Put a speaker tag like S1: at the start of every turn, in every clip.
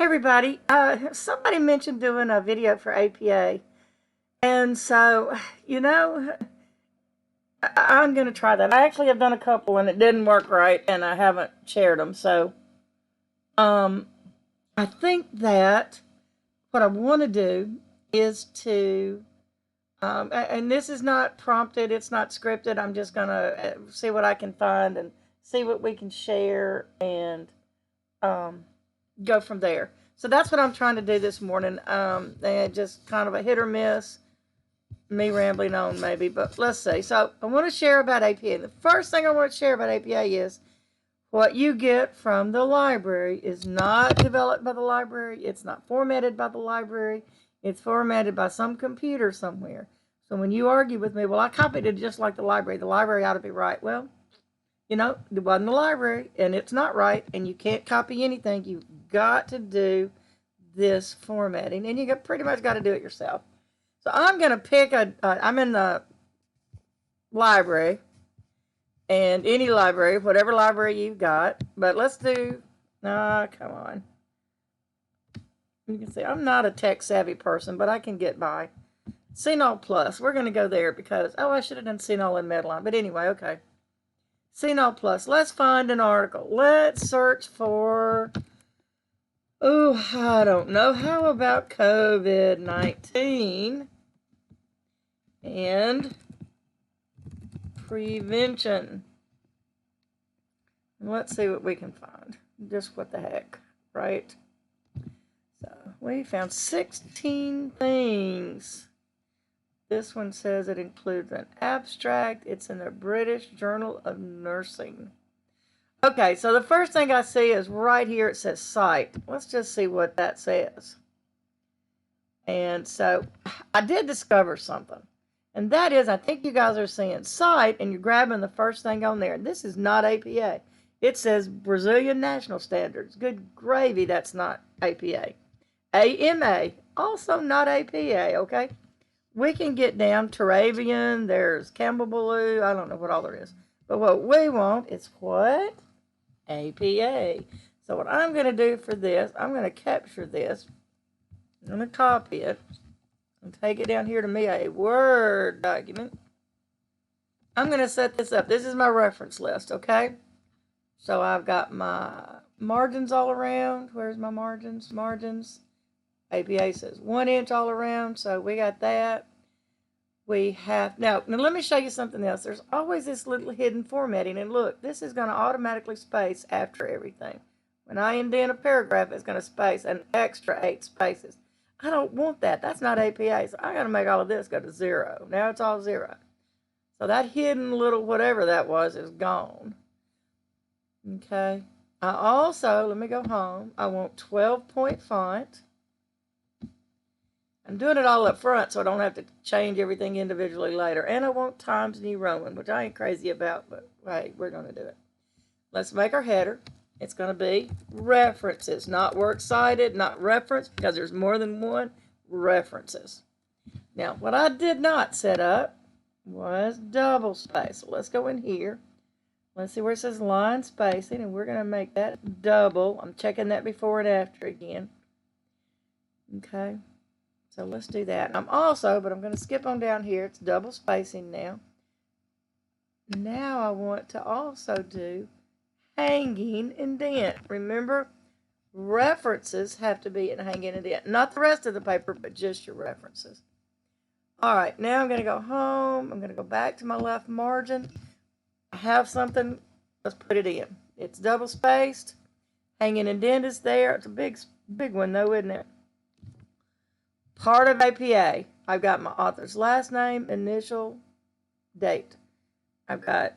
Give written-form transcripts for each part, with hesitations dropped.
S1: Everybody, somebody mentioned doing a video for APA, and so you know I'm going to try that. I actually have done a couple, and it didn't work right, and I haven't shared them. So um, I think that what I want to do is to, and this is not prompted, it's not scripted. I'm just going to see what I can find and see what we can share and um, go from there. So that's what I'm trying to do this morning. And just kind of a hit or miss, me rambling on maybe, but let's see. So I want to share about APA. The first thing I want to share about APA is what you get from the library is not developed by the library. It's not formatted by the library. It's formatted by some computer somewhere. So when you argue with me, well, I copied it just like the library ought to be right. Well, it wasn't the library, and it's not right, and you can't copy anything. You've got to do this formatting, and you pretty much got to do it yourself. So I'm going to pick I'm in the library, and any library, whatever library you've got, but let's do, come on. You can see I'm not a tech savvy person, but I can get by. CNOL Plus, we're going to go there because, I should have done CNOL and Medline, but anyway, okay. CNOL Plus, let's find an article. Let's search for, I don't know, how about COVID-19 and prevention? Let's see what we can find. Just what the heck, right? So we found 16 things. This one says it includes an abstract. It's in the British Journal of Nursing. Okay, so the first thing I see is right here it says cite. Let's just see what that says. And so I did discover something. And that is, I think you guys are seeing cite and you're grabbing the first thing on there. This is not APA. It says Brazilian National Standards. Good gravy, that's not APA. AMA, also not APA, okay? We can get down Turabian, there's Campbell Blue, I don't know what all there is. But what we want is what? APA. So what I'm going to do for this, I'm going to capture this. I'm going to copy it and take it down here to me, a Word document. I'm going to set this up. This is my reference list, okay? So I've got my margins all around. Where's my margins? Margins. APA says 1 inch all around, so we got that. We have, now let me show you something else. There's always this little hidden formatting, and look, this is going to automatically space after everything. When I indent a paragraph, it's going to space an extra 8 spaces. I don't want that. That's not APA, so I got to make all of this go to 0. Now it's all 0. So that hidden little whatever that was is gone. Okay. I also, let me go home, I want 12-point font. I'm doing it all up front so I don't have to change everything individually later. And I want Times New Roman, which I ain't crazy about, but hey, we're going to do it. Let's make our header. It's going to be references, not works cited, not reference, because there's more than one references. Now, what I did not set up was double space. So let's go in here. Let's see where it says line spacing, and we're going to make that double. I'm checking that before and after again. Okay. So let's do that. I'm also, but I'm going to skip on down here. It's double spacing now. Now I want to also do hanging indent. Remember, references have to be in hanging indent. Not the rest of the paper, but just your references. All right, now I'm going to go home. I'm going to go back to my left margin. I have something. Let's put it in. It's double spaced. Hanging indent is there. It's a big one, though, isn't it? Part of APA, I've got my author's last name, initial, date. I've got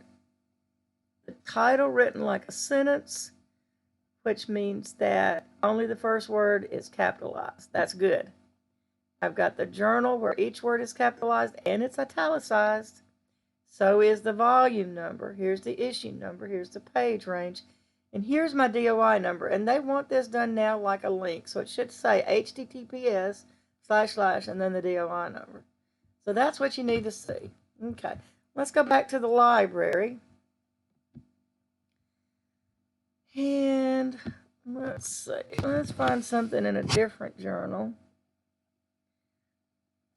S1: the title written like a sentence, which means that only the first word is capitalized. That's good. I've got the journal where each word is capitalized and it's italicized. So is the volume number. Here's the issue number. Here's the page range. And here's my DOI number. And they want this done now like a link. So it should say HTTPS / and then the DOI number. So that's what you need to see. Okay, let's go back to the library. And Let's see. Let's find something in a different journal.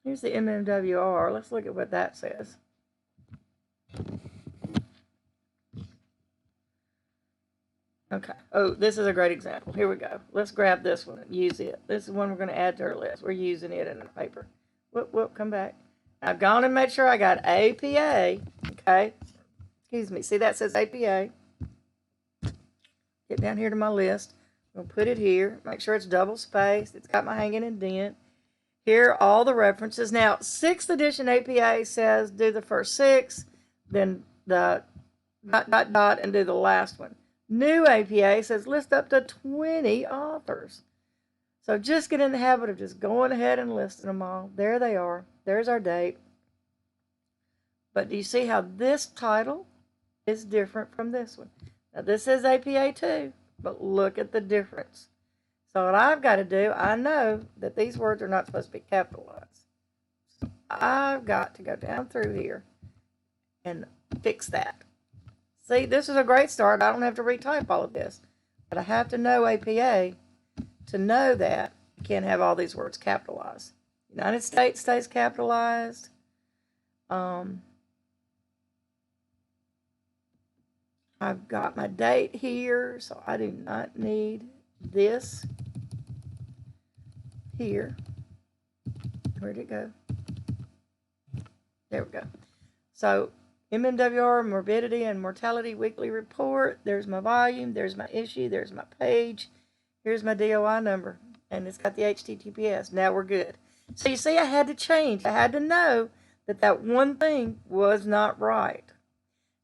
S1: Here's the MMWR. Let's look at what that says. Okay. Oh, this is a great example. Here we go. Let's grab this one and use it. This is one we're going to add to our list. We're using it in the paper. Whoop, come back. I've gone and made sure I got APA. Okay. Excuse me. See, that says APA. Get down here to my list. I'm going to put it here. Make sure it's double spaced. It's got my hanging indent. Here are all the references. Now, 6th edition APA says do the first 6, then the ... and do the last one. New APA says list up to 20 authors. So just get in the habit of just going ahead and listing them all. There they are. There's our date. But do you see how this title is different from this one? Now this is APA too, but look at the difference. So what I've got to do, I know that these words are not supposed to be capitalized. So I've got to go down through here and fix that. See, this is a great start. I don't have to retype all of this. But I have to know APA to know that I can't have all these words capitalized. United States stays capitalized. I've got my date here, so I do not need this here. Where'd it go? There we go. So MMWR, Morbidity and Mortality Weekly Report. There's my volume. There's my issue. There's my page. Here's my DOI number. And it's got the HTTPS. Now we're good. So you see, I had to change. I had to know that that one thing was not right.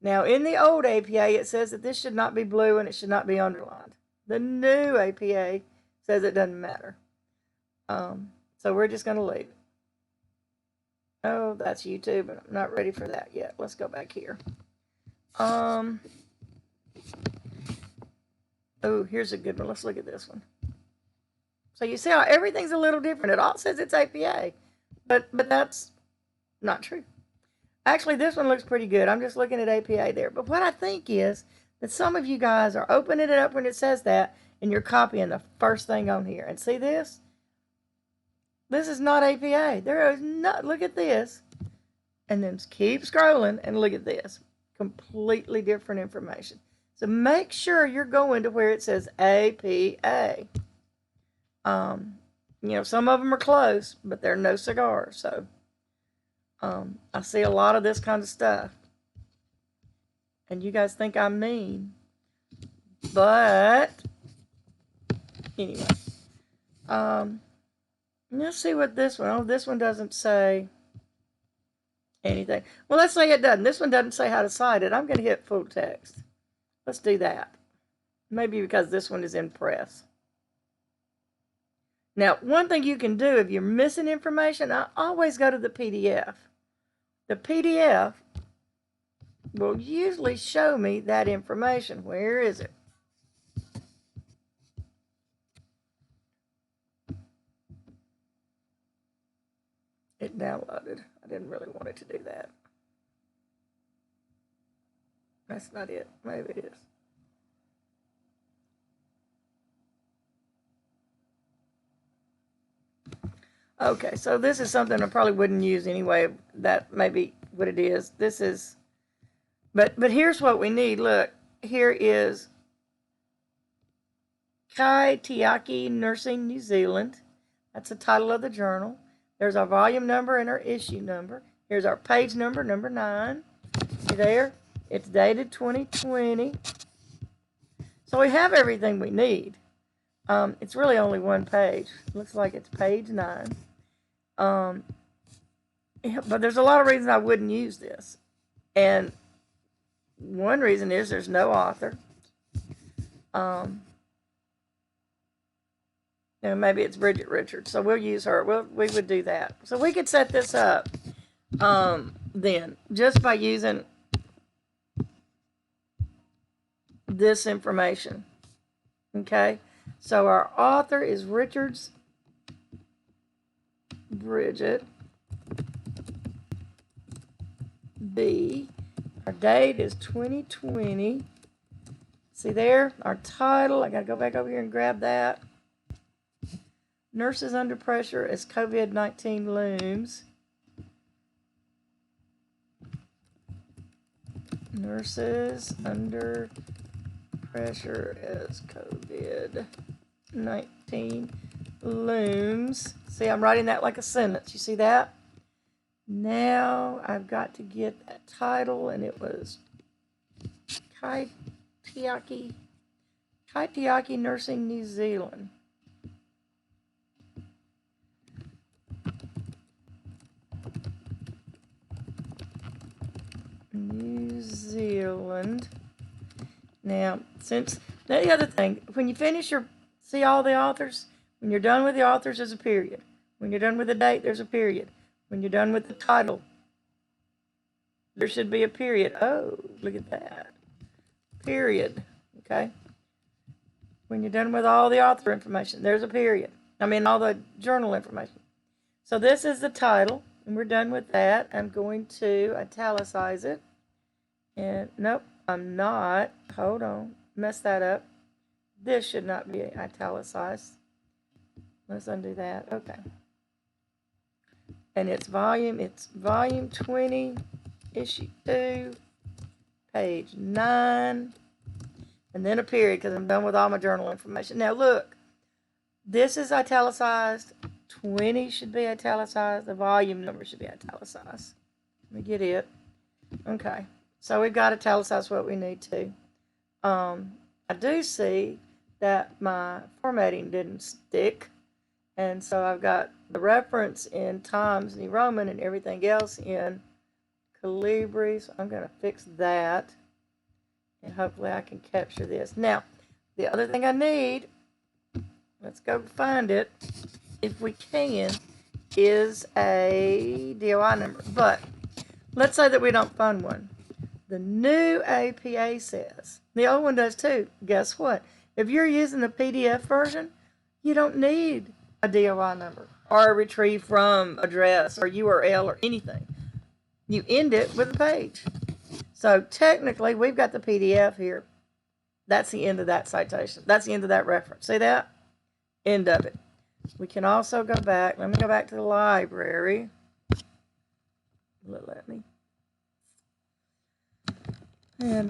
S1: Now, in the old APA, it says that this should not be blue and it should not be underlined. The new APA says it doesn't matter. So we're just going to leave it. Oh, that's YouTube, and I'm not ready for that yet. Let's go back here. Oh, here's a good one. Let's look at this one. So you see how everything's a little different. It all says it's APA, but that's not true. Actually, this one looks pretty good. I'm just looking at APA there. But what I think is that some of you guys are opening it up when it says that, and you're copying the first thing on here. And see this? This is not APA. There is not. Look at this. And then keep scrolling and look at this. Completely different information. So make sure you're going to where it says APA. You know, some of them are close, but they're no cigars. So I see a lot of this kind of stuff. And you guys think I'm mean. But anyway. Let's see what this one. Oh, this one doesn't say anything. Well, let's say it doesn't. This one doesn't say how to cite it. I'm going to hit full text. Let's do that. Maybe because this one is in press. Now, one thing you can do if you're missing information, I always go to the PDF. The PDF will usually show me that information. Where is it? It downloaded. I didn't really want it to do that. That's not it. Maybe it is. Okay, so this is something I probably wouldn't use anyway. That may be what it is. This is, but here's what we need. Look, here is Kaitiaki Nursing New Zealand. That's the title of the journal. There's our volume number and our issue number. Here's our page number, number 9. See there? It's dated 2020. So we have everything we need. It's really only one page. Looks like it's page 9. Yeah, but there's a lot of reasons I wouldn't use this. And one reason is there's no author. You know, maybe it's Bridget Richards, so we'll use her. We would do that. So we could set this up then just by using this information. Okay, so our author is Richards Bridget B. Our date is 2020. See there, our title. I got to go back over here and grab that. Nurses under pressure as COVID-19 looms. Nurses under pressure as COVID-19 looms. See, I'm writing that like a sentence. You see that? Now I've got to get that title, and it was Kaitiaki Nursing New Zealand. New Zealand. Now, the other thing, when you finish see all the authors? When you're done with the authors, there's a period. When you're done with the date, there's a period. When you're done with the title, there should be a period. Oh, look at that. Period. Okay? When you're done with all the author information, there's a period. I mean, all the journal information. So this is the title, and we're done with that. I'm going to italicize it. And nope, I'm not. Hold on. Messed that up. This should not be italicized. Let's undo that. Okay. And it's volume 20, issue 2, page 9, and then a period because I'm done with all my journal information. Now look, this is italicized. 20 should be italicized. The volume number should be italicized. Let me get it. Okay. So we've got italicized what we need to. I do see that my formatting didn't stick. And so I've got the reference in Times New Roman and everything else in Calibri. So I'm going to fix that. And hopefully I can capture this. Now, the other thing I need, let's go find it, if we can, is a DOI number. But let's say that we don't find one. The new APA says, the old one does too. Guess what? If you're using the PDF version, you don't need a DOI number or a retrieve from address or URL or anything. You end it with a page. So technically, we've got the PDF here. That's the end of that citation. That's the end of that reference. See that? End of it. We can also go back. Let me go back to the library. Let me. And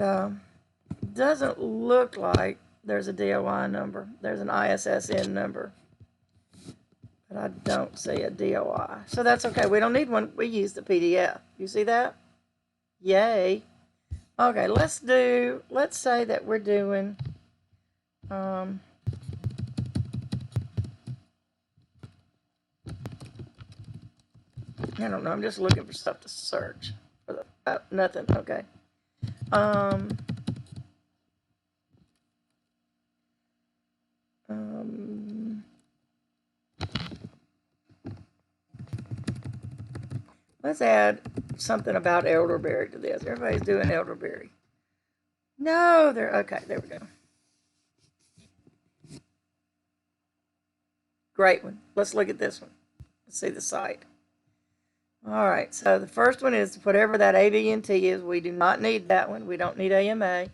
S1: doesn't look like there's a DOI number. There's an ISSN number. But I don't see a DOI. So that's okay. We don't need one. We use the PDF. You see that? Yay. Okay, let's say that we're doing, I don't know. I'm just looking for stuff to search. For the, nothing. Okay. Let's add something about elderberry to this. Everybody's doing elderberry. No, they're okay. There we go. Great one. Let's look at this one. Let's see the site. All right. So the first one is whatever that AVNT is. We do not need that one. We don't need AMA.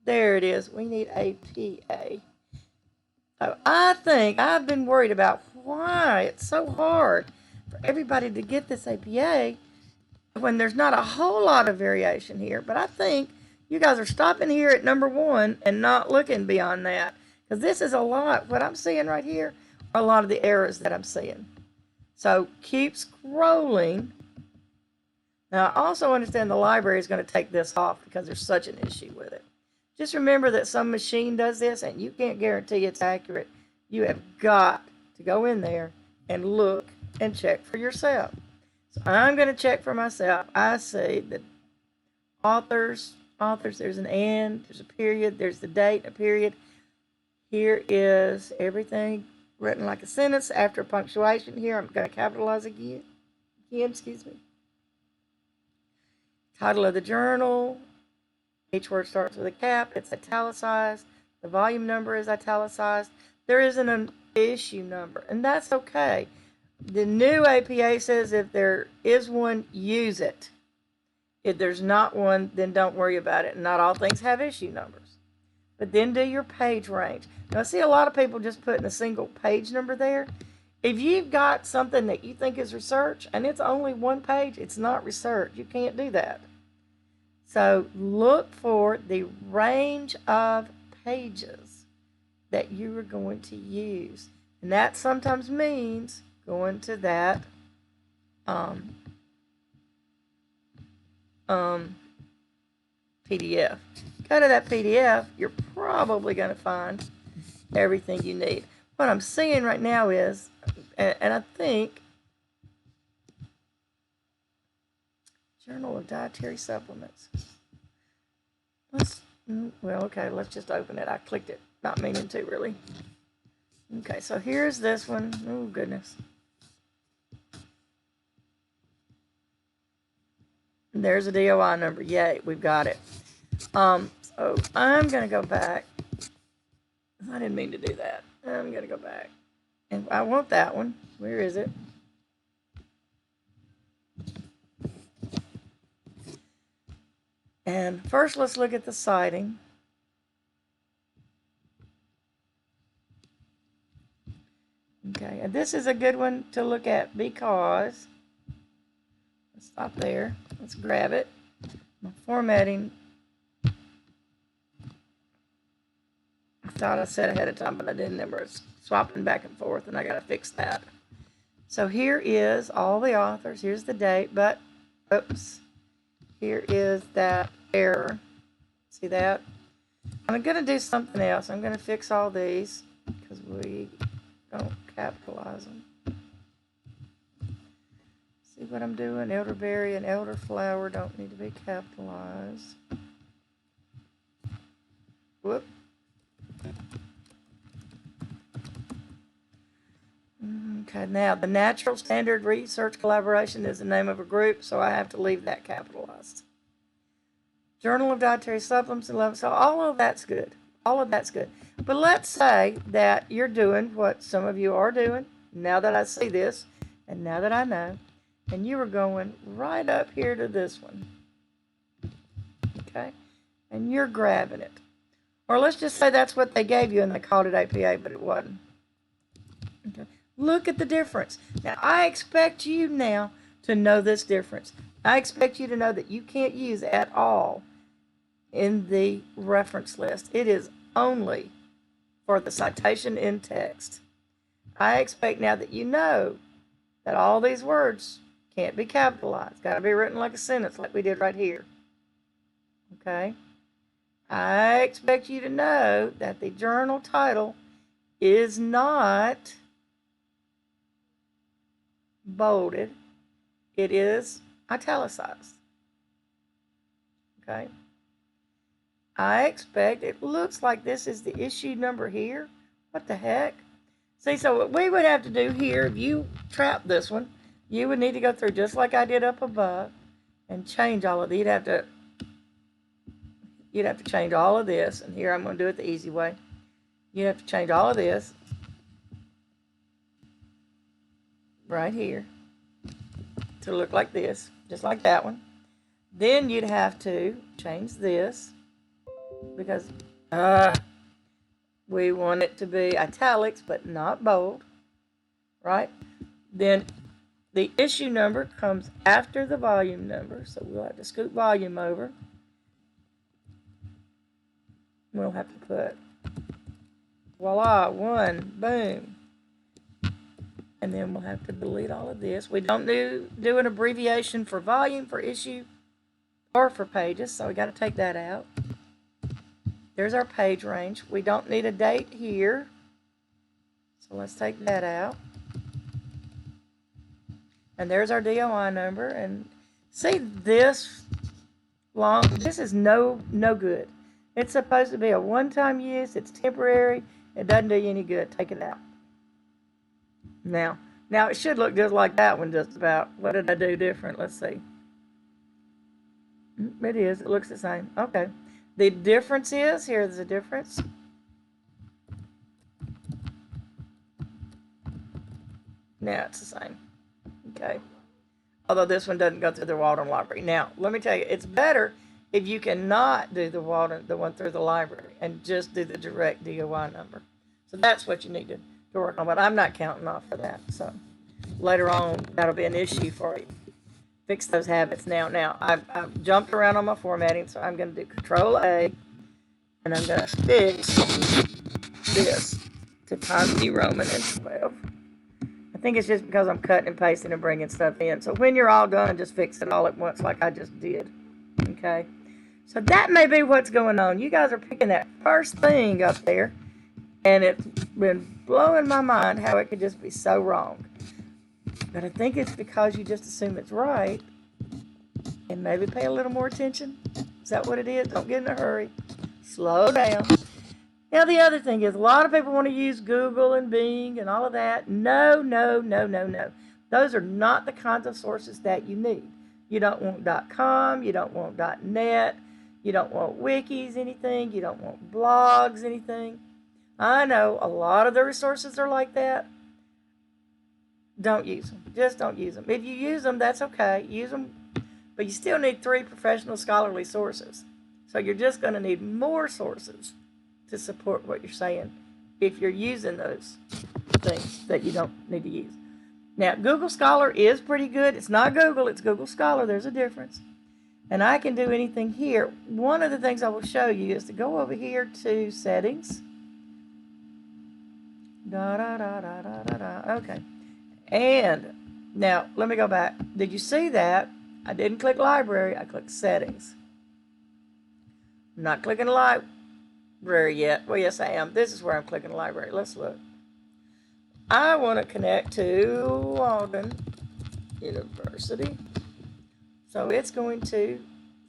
S1: There it is. We need APA. So I think I've been worried about why it's so hard for everybody to get this APA when there's not a whole lot of variation here. But I think you guys are stopping here at number 1 and not looking beyond that. Because this is a lot. What I'm seeing right here are a lot of the errors that I'm seeing. So keep scrolling. Now I also understand the library is going to take this off because there's such an issue with it. Just remember that some machine does this and you can't guarantee it's accurate. You have got to go in there and look and check for yourself. So I'm going to check for myself. I see that authors, there's an and, there's a period, there's the date, a period. Here is everything written like a sentence after punctuation. Here I'm going to capitalize again, excuse me. Title of the journal. Each word starts with a cap. It's italicized. The volume number is italicized. There isn't an issue number, and that's okay. The new APA says if there is one, use it. If there's not one, then don't worry about it. Not all things have issue numbers. but then do your page range. Now, I see a lot of people just putting a single page number there. If you've got something that you think is research and it's only one page, it's not research. You can't do that. So look for the range of pages that you are going to use. And that sometimes means going to that PDF. Go to that PDF, you're probably going to find everything you need. What I'm seeing right now is, and I think, Journal of Dietary Supplements. Let's just open it. I clicked it, not meaning to really. Okay, so here's this one. Oh, goodness. There's a DOI number. Yay, we've got it. So I'm going to go back. I didn't mean to do that. I'm going to go back. And I want that one. Where is it? And first, let's look at the citing. Okay, and this is a good one to look at because, let's stop there. Let's grab it. My formatting, I thought I said ahead of time, but I didn't. Remember, it's swapping back and forth, and I got to fix that. So here is all the authors. Here's the date, but, oops, here is that error. See that? I'm going to do something else. I'm going to fix all these because we don't capitalize them. See what I'm doing? Elderberry and elderflower don't need to be capitalized. Whoop. Okay, now the Natural Standard Research Collaboration is the name of a group, so I have to leave that capitalized. Journal of Dietary Supplements, so all of that's good. All of that's good. But let's say that you're doing what some of you are doing, now that I see this, and now that I know, and you were going right up here to this one. Okay? And you're grabbing it. Or let's just say that's what they gave you and they called it APA, but it wasn't. Okay. Look at the difference. Now, I expect you now to know this difference. I expect you to know that you can't use at all in the reference list. It is only for the citation in text. I expect now that you know that all these words can't be capitalized. Got to be written like a sentence like we did right here. Okay? I expect you to know that the journal title is not bolded. It is italicized. Okay? I expect, it looks like this is the issue number here. What the heck? See, so what we would have to do here, if you trap this one, you would need to go through just like I did up above and change all of these. You'd have to change all of this, and here I'm going to do it the easy way. You'd have to change all of this right here to look like this, just like that one. Then you'd have to change this because we want it to be italics but not bold, right? Then the issue number comes after the volume number, so we'll have to scoot volume over. We'll have to put voila, 1, boom. And then we'll have to delete all of this. We don't do an abbreviation for volume, for issue, or for pages, so we got to take that out. There's our page range. We don't need a date here, so let's take that out. And there's our DOI number. And see this long, this is no good. It's supposed to be a one-time use. It's temporary. It doesn't do you any good. Take it out. Now it should look just like that one just about. What did I do different? Let's see. It is. It looks the same. Okay. The difference is, here's the difference. Now it's the same. Okay. Although this one doesn't go through the Walden Library. Now, let me tell you, it's better if you cannot do the one through the library, and just do the direct DOI number. So that's what you need to work on. But I'm not counting off for that. So later on, that'll be an issue for you. Fix those habits now. Now, I've jumped around on my formatting, so I'm going to do Control A, and I'm going to fix this to Times New Roman and 12. I think it's just because I'm cutting and pasting and bringing stuff in. So when you're all done, just fix it all at once like I just did. Okay? So that may be what's going on. You guys are picking that first thing up there, and it's been blowing my mind how it could just be so wrong. But I think it's because you just assume it's right, and maybe pay a little more attention. Is that what it is? Don't get in a hurry. Slow down. Now, the other thing is, a lot of people want to use Google and Bing and all of that. No, no, no, no, no. Those are not the kinds of sources that you need. You don't want .com. You don't want .net. You don't want wikis, anything. You don't want blogs, anything. I know a lot of the resources are like that. Don't use them. Just don't use them. If you use them, that's okay. Use them. But you still need 3 professional scholarly sources. So you're just going to need more sources to support what you're saying if you're using those things that you don't need to use. Now, Google Scholar is pretty good. It's not Google, it's Google Scholar. There's a difference. And I can do anything here. One of the things I will show you is to go over here to Settings. Okay. And now, let me go back. Did you see that? I didn't click Library. I clicked Settings. I'm not clicking Library yet. Well, yes, I am. This is where I'm clicking Library. Let's look. I want to connect to Walden University. So it's going to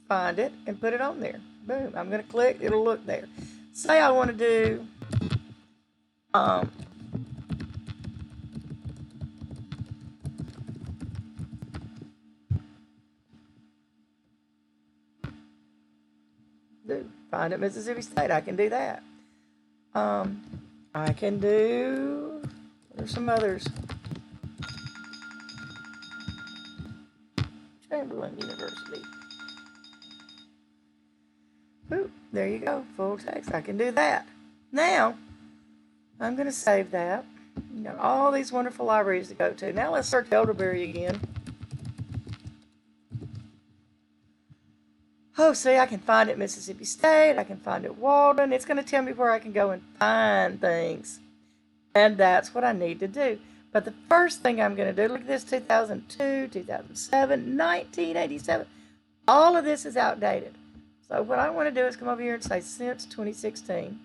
S1: find it and put it on there. Boom. I'm going to click. It'll look there. Say I want to do find it Mississippi State. I can do that. I can do, there's some others. Chamberlain University. Ooh, there you go. Full text. I can do that. Now, I'm going to save that. You got all these wonderful libraries to go to. Now let's search Elderberry again. Oh, see, I can find it Mississippi State. I can find it Walden. It's going to tell me where I can go and find things. And that's what I need to do. But the first thing I'm going to do, look at this, 2002, 2007, 1987. All of this is outdated. So what I want to do is come over here and say since 2016.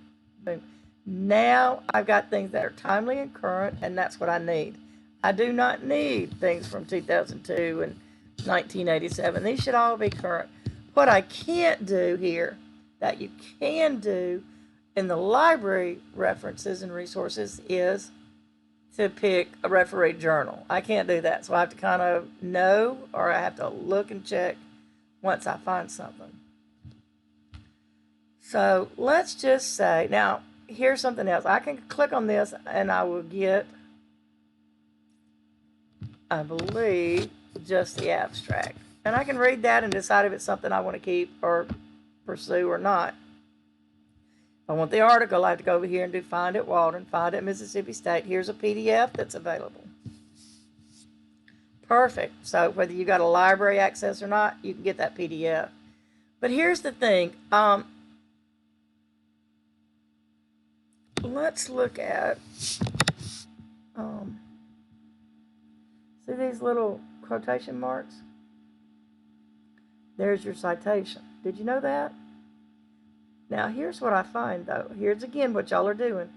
S1: Boom. Now I've got things that are timely and current, and that's what I need. I do not need things from 2002 and 1987. These should all be current. What I can't do here, that you can do in the library references and resources, is to pick a referee journal. I can't do that. So I have to kind of know, or I have to look and check once I find something. So let's just say, now here's something else. I can click on this and I will get, I believe, just the abstract. And I can read that and decide if it's something I want to keep or pursue or not. If I want the article, I have to go over here and do Find at Walden, Find at Mississippi State. Here's a PDF that's available. Perfect. So whether you got a library access or not, you can get that PDF. But here's the thing. Let's look at, see these little quotation marks? There's your citation. Did you know that? Now, here's what I find, though. Here's again what y'all are doing.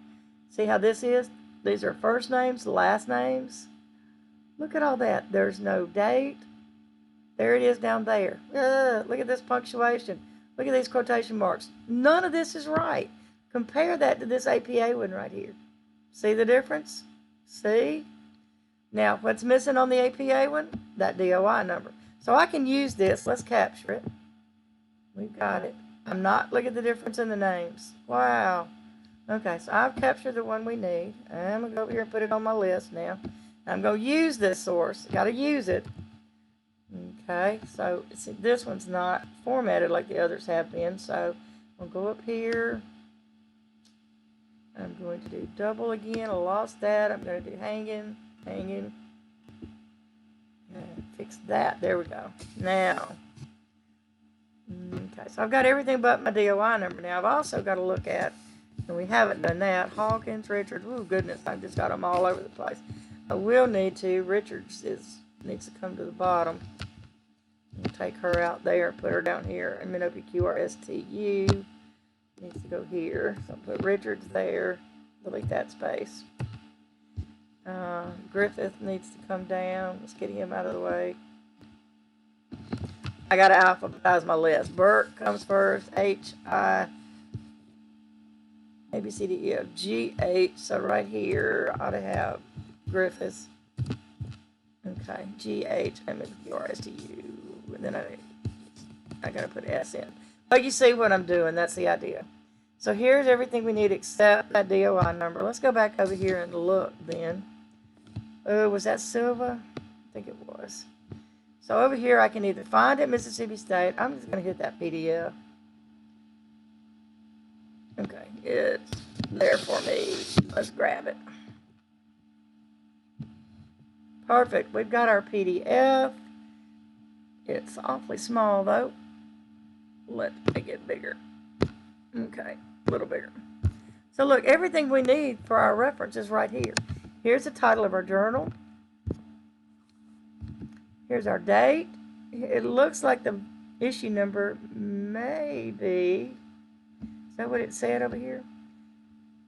S1: See how this is? These are first names, last names. Look at all that. There's no date. There it is down there. Look at this punctuation. Look at these quotation marks. None of this is right. Compare that to this APA one right here. See the difference? See? Now, what's missing on the APA one? That DOI number. So I can use this. Let's capture it. We've got it. I'm not, look at the difference in the names. Wow. Okay, so I've captured the one we need. I'm going to go over here and put it on my list now. I'm going to use this source. Got to use it. Okay, so see, this one's not formatted like the others have been, so I'll go up here. I'm going to do double again. I lost that. I'm going to do hanging. Fix that. There we go. Now, okay, so I've got everything but my DOI number. Now, I've also got to look at, and we haven't done that, Hawkins, Richards. Oh, goodness, I've just got them all over the place. I will need to. Richards needs to come to the bottom. We'll take her out there, put her down here. MNOPQRSTU needs to go here. So I'll put Richards there. Delete that space. Griffith needs to come down. Let's get him out of the way. I got to alphabetize my list. Burke comes first. H, I, A, B, C, D, E, F, G, H. So right here, I ought to have Griffiths. Okay, G, H, M, N, Q, R, S, T, U. And then I got to put S in. But you see what I'm doing. That's the idea. So here's everything we need except that DOI number. Let's go back over here and look then. Oh, was that Silva? I think it was. So over here, I can either find it, Mississippi State. I'm just going to hit that PDF. Okay, it's there for me. Let's grab it. Perfect. We've got our PDF. It's awfully small, though. Let's make it bigger. Okay, a little bigger. So look, everything we need for our reference is right here. Here's the title of our journal. Here's our date. It looks like the issue number may be, is that what it said over here?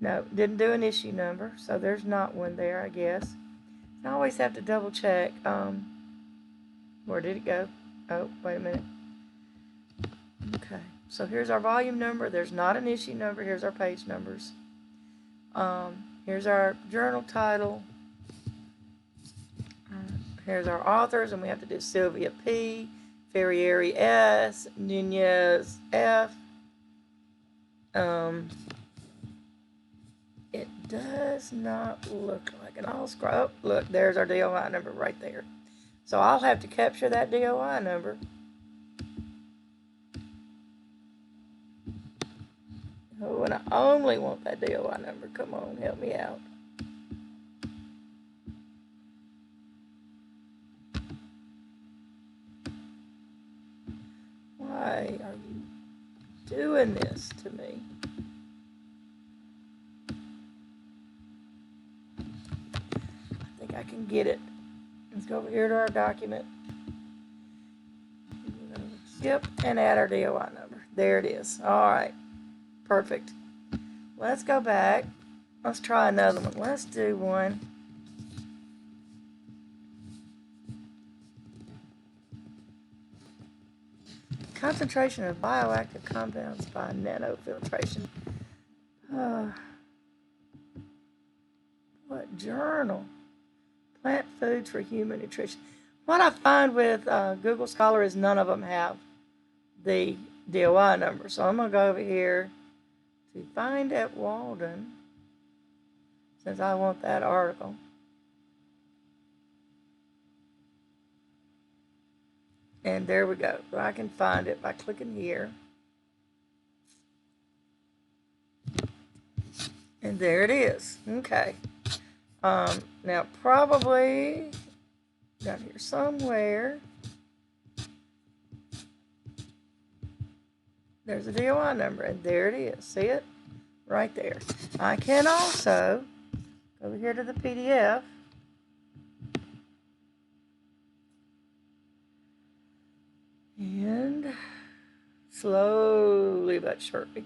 S1: No, didn't do an issue number, so there's not one there, I guess. I always have to double check. Where did it go? Oh, wait a minute. Okay, so here's our volume number. There's not an issue number. Here's our page numbers. Here's our journal title. Here's our authors, and we have to do Sylvia P, Ferrieri S, Nunez F. It does not look like, and I'll scroll. Oh, look, there's our DOI number right there. So I'll have to capture that DOI number. Oh, and I only want that DOI number. Come on, help me out. Why are you doing this to me? I think I can get it. Let's go over here to our document. Yep, and add our DOI number. There it is. All right. Perfect. Let's go back. Let's try another one. Let's do one. Concentration of bioactive compounds by nanofiltration. What journal? Plant foods for human nutrition. What I find with Google Scholar is none of them have the DOI number. So I'm going to go over here to find at Walden, since I want that article. And there we go. I can find it by clicking here. And there it is. Okay. Now probably down here somewhere, there's a DOI number, and there it is. See it? Right there. I can also go over here to the PDF. And slowly but surely,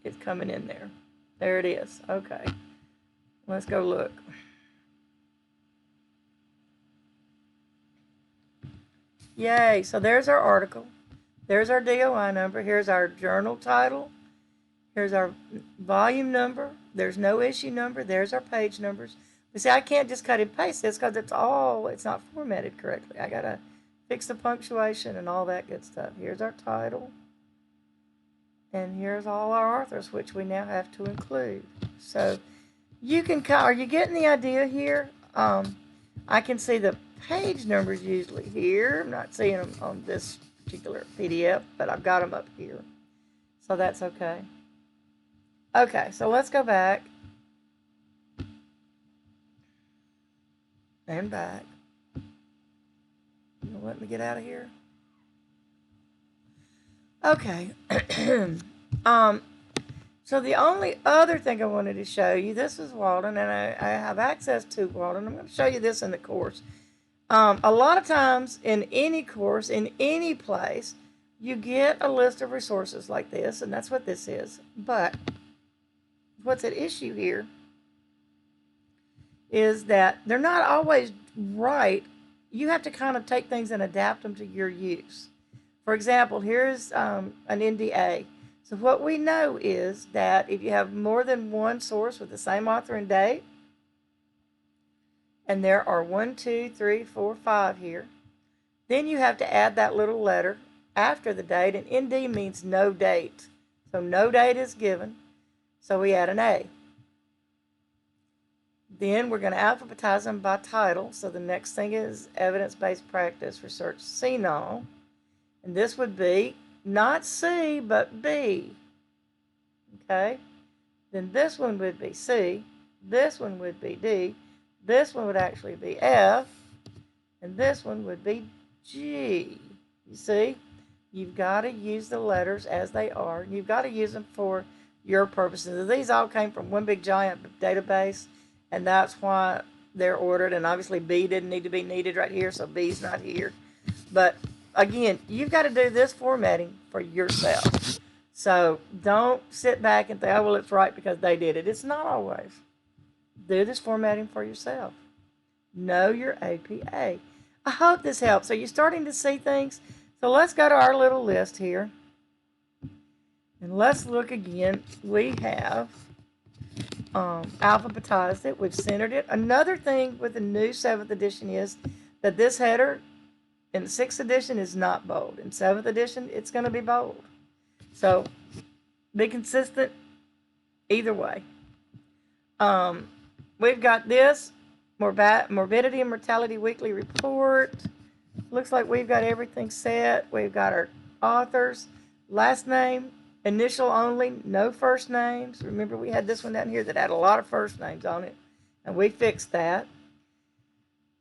S1: it's coming in there. There it is. Okay. Let's go look. Yay. So there's our article. There's our DOI number. Here's our journal title. Here's our volume number. There's no issue number. There's our page numbers. But see, I can't just cut and paste this because it's not formatted correctly. I got to fix the punctuation and all that good stuff. Here's our title. And here's all our authors, which we now have to include. So you can, are you getting the idea here? I can see the page numbers usually here. I'm not seeing them on this particular PDF, but I've got them up here. So that's okay. Okay, so let's go back. And back. Let me get out of here. Okay. So the only other thing I wanted to show you, this is Walden, and I have access to Walden. I'm going to show you this in the course. A lot of times in any course, in any place, you get a list of resources like this, and that's what this is. But what's at issue here is that they're not always right. You have to kind of take things and adapt them to your use. For example, here's an NDA. So what we know is that if you have more than one source with the same author and date, and there are 1, 2, 3, 4, 5 here, then you have to add that little letter after the date, and ND means no date. So no date is given, so we add an A. Then we're going to alphabetize them by title. So the next thing is evidence-based practice research CNOL. And this would be not C, but B. Okay? Then this one would be C. This one would be D. This one would actually be F. And this one would be G. You see? You've got to use the letters as they are. You've got to use them for your purposes. These all came from one big giant database, and that's why they're ordered. And obviously B didn't need to be needed right here, so B's not here. But again, you've got to do this formatting for yourself. So don't sit back and think, oh, well, it's right because they did it. It's not always. Do this formatting for yourself. Know your APA. I hope this helps. Are you starting to see things? So let's go to our little list here. And let's look again. We have alphabetized it. We've centered it. Another thing with the new 7th edition is that this header in the 6th edition is not bold. In 7th edition, it's going to be bold. So be consistent either way. We've got this morbidity and mortality weekly report. Looks like we've got everything set. We've got our authors, last name, initial only, no first names. Remember, we had this one down here that had a lot of first names on it, and we fixed that.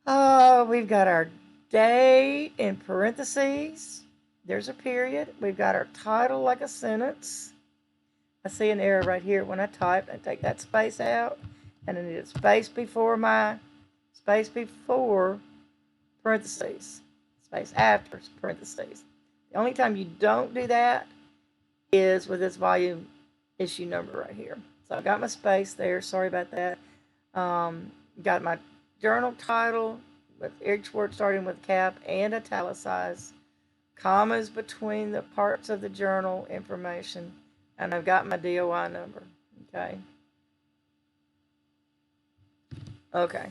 S1: We've got our date in parentheses. There's a period. We've got our title like a sentence. I see an error right here when I type. I take that space out, and I need a space before parentheses, space after parentheses. The only time you don't do that is with this volume issue number right here. So I've got my space there. Sorry about that. Got my journal title with each word starting with cap and italicized, commas between the parts of the journal information, and I've got my DOI number. Okay. Okay.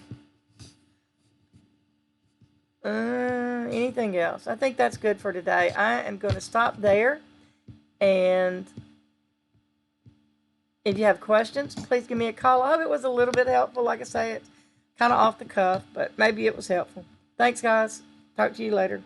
S1: Anything else? I think that's good for today. I am going to stop there, and if you have questions, please give me a call. I hope it was a little bit helpful. Like I say, it's kind of off the cuff, but maybe it was helpful. Thanks, guys. Talk to you later.